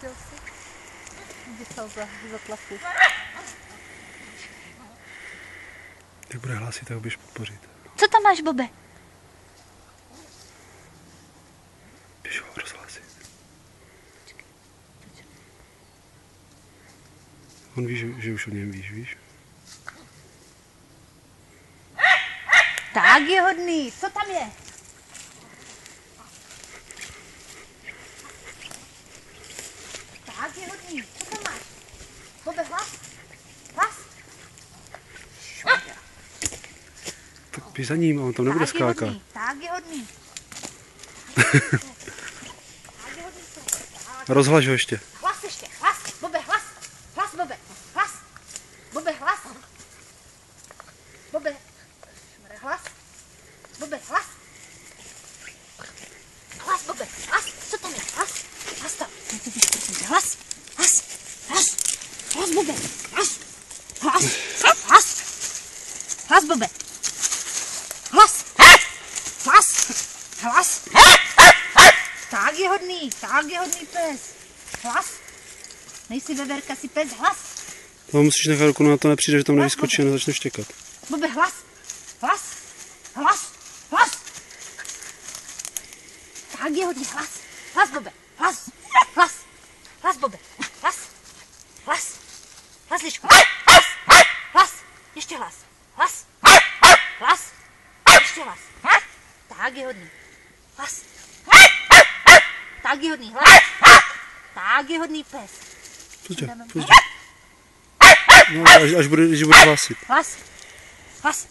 Viděl jsi? Vysel za tlaku. Jak bude hlásit, tak ho běž podpořit. Co tam máš, Bobe? Běž ho rozhlásit. On ví, že už o něm víš, víš? Tak je hodný. Co tam je? Tak je hodný. Co tam máš? Bobe, hlas? Hlas? Tak běž za ním a on tam nebude skákat. Tak je hodný. Rozhlaž ho ještě. Hlas ještě. Hlas. Bobe, hlas. Hlas, Bobe. Hlas. Bobe, hlas. Bobe. Hlas. Bobe, hlas. Hlas, Bobe. Hlas. Co tam je? Hlas. Hlas tam. Hlas. Hlas. Hlas. Hlas, Bobe. Hlas. Hlas. Hlas. Hlas, Bobe. Hlas. Hlas. Hlas. Tak je hodný pes. Hlas. Nejsi veverka, si pes, hlas. To musíš nechat ruku na to, nepřijde, že tam nevyskočí a nezačne štěkat. Bobe, hlas. Hlas. Hlas. Hlas. Tak je hodný, hlas. Hlas, Bobe. Hlas. Hlas. Hlas, Bobe. Hlas. Hlas. Hlas, Liško. Hlas. Hlas. Ještě hlas. Hlas. Hlas. Ještě hlas. Tak je hodný. Hlas. Tak je hodný, hlas. Tak je hodný pes. Pozdě. No, až bude hlásit. Hlas. Hlas.